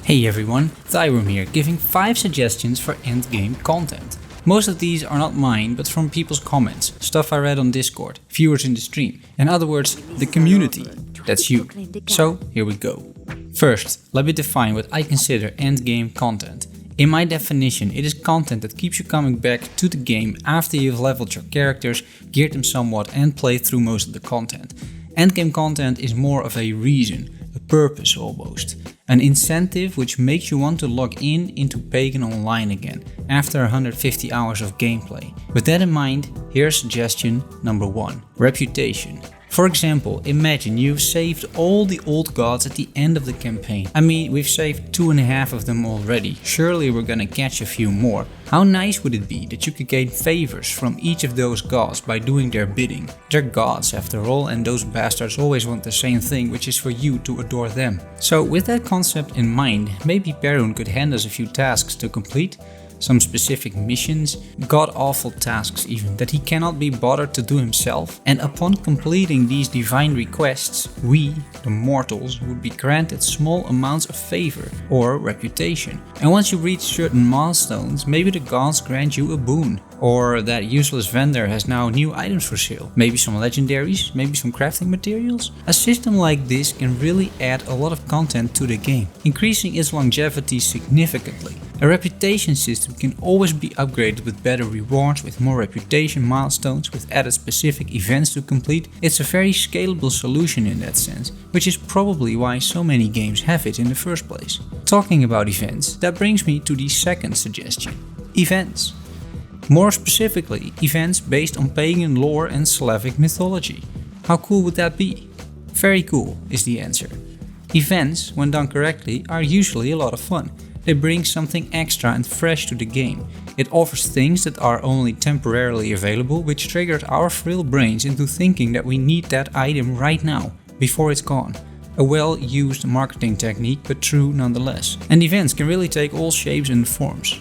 Hey everyone, Thyworm here, giving 5 suggestions for endgame content. Most of these are not mine, but from people's comments, stuff I read on Discord, viewers in the stream, in other words, the community. That's you. So, here we go. First, let me define what I consider endgame content. In my definition, it is content that keeps you coming back to the game after you've leveled your characters, geared them somewhat and played through most of the content. Endgame content is more of a reason, a purpose almost. An incentive which makes you want to log into Pagan Online again after 150 hours of gameplay. With that in mind, here's suggestion number 1. Reputation. For example, imagine you've saved all the old gods at the end of the campaign. I mean, we've saved 2.5 of them already. Surely we're gonna catch a few more. How nice would it be that you could gain favors from each of those gods by doing their bidding? They're gods after all, and those bastards always want the same thing, which is for you to adore them. So with that concept in mind, maybe Perun could hand us a few tasks to complete. Some specific missions, god-awful tasks even, that he cannot be bothered to do himself, and upon completing these divine requests, we, the mortals, would be granted small amounts of favor or reputation. And once you reach certain milestones, maybe the gods grant you a boon, or that useless vendor has now new items for sale, maybe some legendaries, maybe some crafting materials. A system like this can really add a lot of content to the game, increasing its longevity significantly. A reputation system can always be upgraded with better rewards, with more reputation milestones, with added specific events to complete. It's a very scalable solution in that sense, which is probably why so many games have it in the first place. Talking about events, that brings me to the second suggestion. Events. More specifically, events based on pagan lore and Slavic mythology. How cool would that be? Very cool is the answer. Events, when done correctly, are usually a lot of fun. They bring something extra and fresh to the game. It offers things that are only temporarily available, which triggers our frail brains into thinking that we need that item right now, before it's gone. A well-used marketing technique, but true nonetheless. And events can really take all shapes and forms.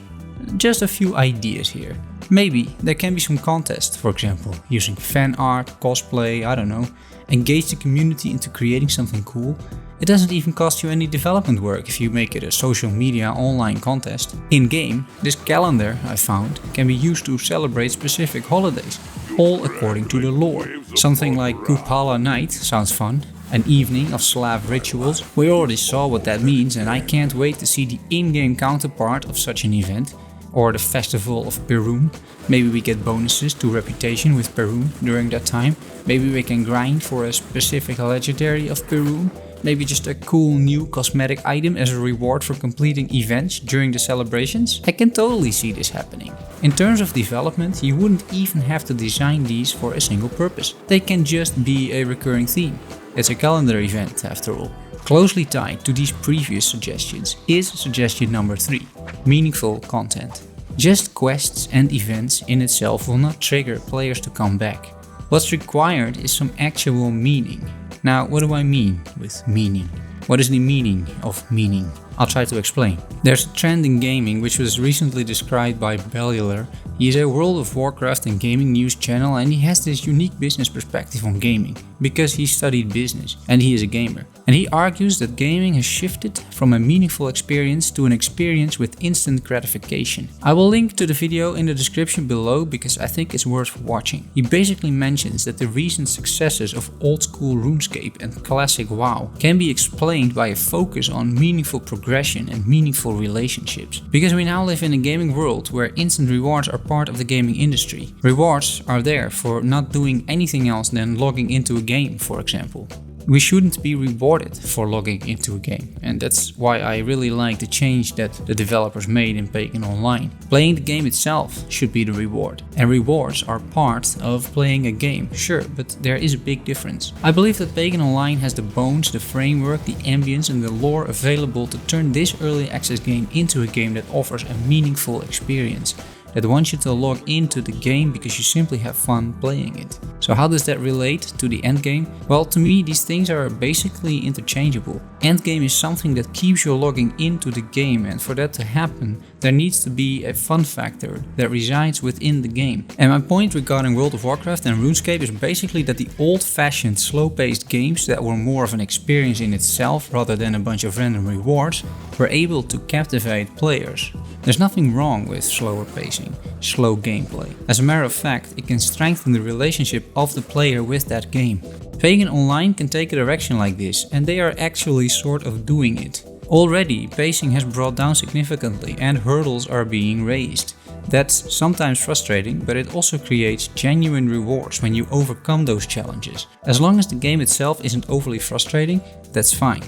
Just a few ideas here. Maybe there can be some contests, for example, using fan art, cosplay, I don't know. Engage the community into creating something cool. It doesn't even cost you any development work if you make it a social media online contest. In-game, this calendar I found can be used to celebrate specific holidays, all according to the lore. Something like Kupala Night sounds fun. An evening of Slav rituals. We already saw what that means, and I can't wait to see the in-game counterpart of such an event. Or the Festival of Perun. Maybe we get bonuses to reputation with Perun during that time. Maybe we can grind for a specific legendary of Perun. Maybe just a cool new cosmetic item as a reward for completing events during the celebrations. I can totally see this happening. In terms of development, you wouldn't even have to design these for a single purpose. They can just be a recurring theme. It's a calendar event after all. Closely tied to these previous suggestions is suggestion number 3. Meaningful content. Just quests and events in itself will not trigger players to come back. What's required is some actual meaning. Now, what do I mean with meaning? What is the meaning of meaning? I'll try to explain. There's a trend in gaming which was recently described by Bellular. He is a World of Warcraft and gaming news channel, and he has this unique business perspective on gaming, because he studied business and he is a gamer. And he argues that gaming has shifted from a meaningful experience to an experience with instant gratification. I will link to the video in the description below because I think it's worth watching. He basically mentions that the recent successes of old school RuneScape and classic WoW can be explained by a focus on meaningful progression and meaningful relationships. Because we now live in a gaming world where instant rewards are part of the gaming industry. Rewards are there for not doing anything else than logging into a game, for example. We shouldn't be rewarded for logging into a game, and that's why I really like the change that the developers made in Pagan Online. Playing the game itself should be the reward, and rewards are part of playing a game, sure, but there is a big difference. I believe that Pagan Online has the bones, the framework, the ambience and the lore available to turn this early access game into a game that offers a meaningful experience. that wants you to log into the game because you simply have fun playing it. So how does that relate to the endgame? Well, to me these things are basically interchangeable. Endgame is something that keeps you logging into the game, and for that to happen there needs to be a fun factor that resides within the game. And my point regarding World of Warcraft and RuneScape is basically that the old-fashioned slow-paced games that were more of an experience in itself rather than a bunch of random rewards were able to captivate players. There's nothing wrong with slower pacing, slow gameplay. As a matter of fact, it can strengthen the relationship of the player with that game. Pagan Online can take a direction like this, and they are actually sort of doing it. Already, pacing has brought down significantly and hurdles are being raised. That's sometimes frustrating, but it also creates genuine rewards when you overcome those challenges. As long as the game itself isn't overly frustrating, that's fine.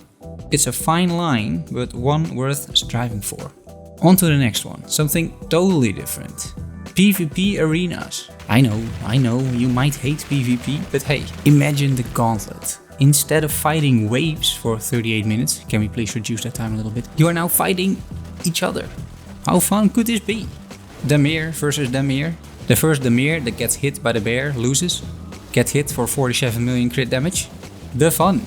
It's a fine line, but one worth striving for. On to the next one, something totally different. PvP arenas. I know, you might hate PvP, but hey, imagine the gauntlet. Instead of fighting waves for 38 minutes, can we please reduce that time a little bit? You are now fighting each other. How fun could this be? Damir versus Damir. The first Damir that gets hit by the bear loses. Get hit for 47 million crit damage. The fun.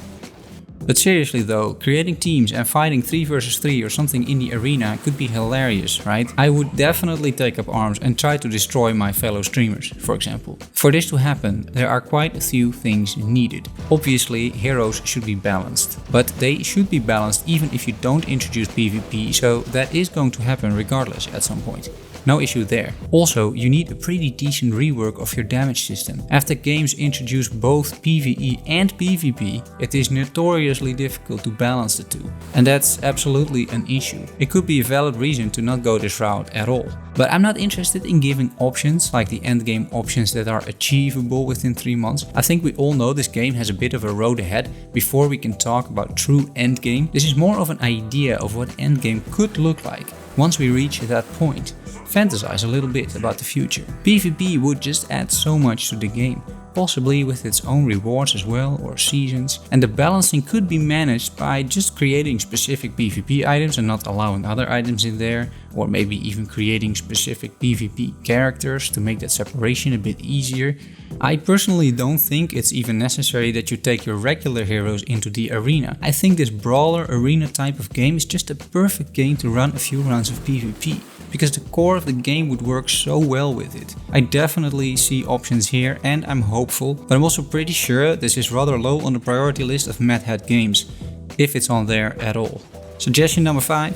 But seriously though, creating teams and fighting 3 versus 3 or something in the arena could be hilarious, right? I would definitely take up arms and try to destroy my fellow streamers, for example. For this to happen, there are quite a few things needed. Obviously, heroes should be balanced, but they should be balanced even if you don't introduce PvP, so that is going to happen regardless at some point. No issue there. Also, you need a pretty decent rework of your damage system. After games introduce both PvE and PvP, it is notoriously difficult to balance the two. And that's absolutely an issue. It could be a valid reason to not go this route at all. But I'm not interested in giving options like the endgame options that are achievable within 3 months. I think we all know this game has a bit of a road ahead before we can talk about true endgame. This is more of an idea of what endgame could look like once we reach that point. Fantasize a little bit about the future. PvP would just add so much to the game, possibly with its own rewards as well or seasons, and the balancing could be managed by just creating specific PvP items and not allowing other items in there, or maybe even creating specific PvP characters to make that separation a bit easier. I personally don't think it's even necessary that you take your regular heroes into the arena. I think this brawler arena type of game is just a perfect game to run a few rounds of PvP, because the core of the game would work so well with it. I definitely see options here and I'm hopeful, but I'm also pretty sure this is rather low on the priority list of Mad Hat games, if it's on there at all. Suggestion number 5,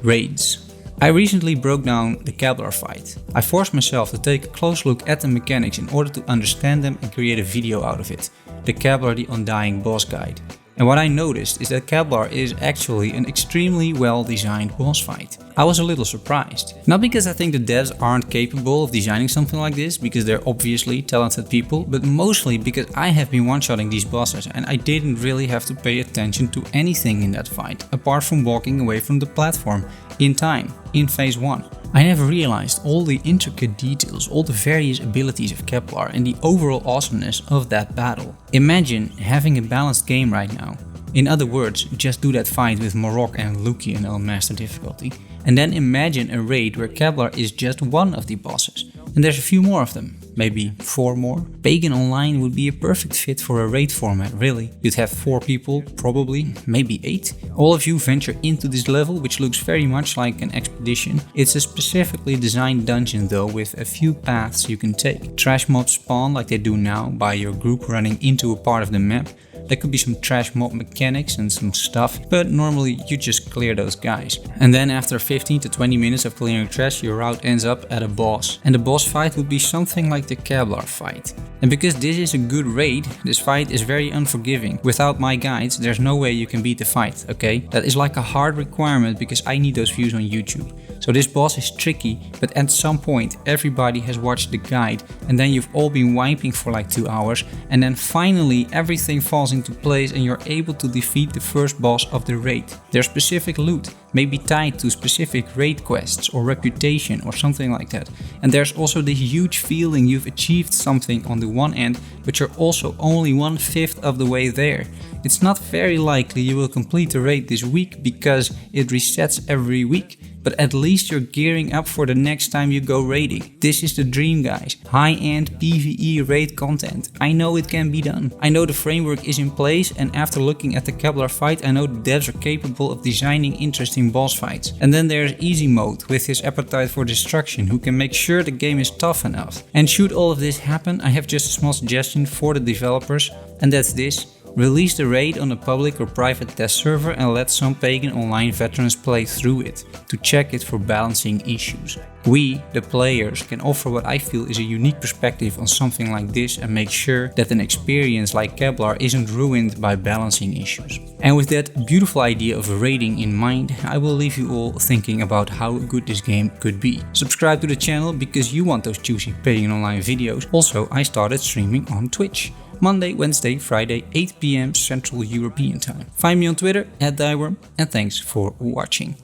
raids. I recently broke down the Kevlar fight. I forced myself to take a close look at the mechanics in order to understand them and create a video out of it. The Kevlar the Undying Boss Guide. And what I noticed is that Kevlar is actually an extremely well designed boss fight. I was a little surprised. Not because I think the devs aren't capable of designing something like this, because they're obviously talented people, but mostly because I have been one-shotting these bosses and I didn't really have to pay attention to anything in that fight, apart from walking away from the platform in time, in phase 1. I never realized all the intricate details, all the various abilities of Kevlar and the overall awesomeness of that battle. Imagine having a balanced game right now. In other words, just do that fight with Morok and Lucian on master difficulty. And then imagine a raid where Kevlar is just one of the bosses. And there's a few more of them, maybe 4 more. Pagan Online would be a perfect fit for a raid format, really. You'd have 4 people, probably, maybe 8. All of you venture into this level, which looks very much like an expedition. It's a specifically designed dungeon though, with a few paths you can take. Trash mobs spawn like they do now, by your group running into a part of the map. There could be some trash mob mechanics and some stuff, but normally you just clear those guys. And then after 15 to 20 minutes of clearing trash, your route ends up at a boss. And the boss fight would be something like the Kevlar fight. And because this is a good raid, this fight is very unforgiving. Without my guides, there's no way you can beat the fight, okay? That is like a hard requirement because I need those views on YouTube. So this boss is tricky, but at some point everybody has watched the guide and then you've all been wiping for like 2 hours and then finally everything falls into place and you're able to defeat the first boss of the raid. There's specific loot, maybe tied to specific raid quests or reputation or something like that. And there's also this huge feeling you've achieved something on the one end, but you're also only 1/5 of the way there. It's not very likely you will complete the raid this week because it resets every week. but at least you're gearing up for the next time you go raiding. This is the dream, guys. High-end PvE raid content. I know it can be done. I know the framework is in place, and after looking at the Kevlar fight, I know the devs are capable of designing interesting boss fights. And then there's easy mode with his appetite for destruction, who can make sure the game is tough enough. And should all of this happen, I have just a small suggestion for the developers, and that's this. Release the raid on a public or private test server and let some Pagan Online veterans play through it to check it for balancing issues. We, the players, can offer what I feel is a unique perspective on something like this and make sure that an experience like Kevlar isn't ruined by balancing issues. And with that beautiful idea of raiding in mind, I will leave you all thinking about how good this game could be. Subscribe to the channel because you want those juicy Pagan Online videos. Also, I started streaming on Twitch. Monday, Wednesday, Friday, 8 PM Central European Time. Find me on Twitter @Thyworm, and thanks for watching.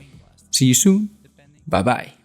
See you soon. Bye bye.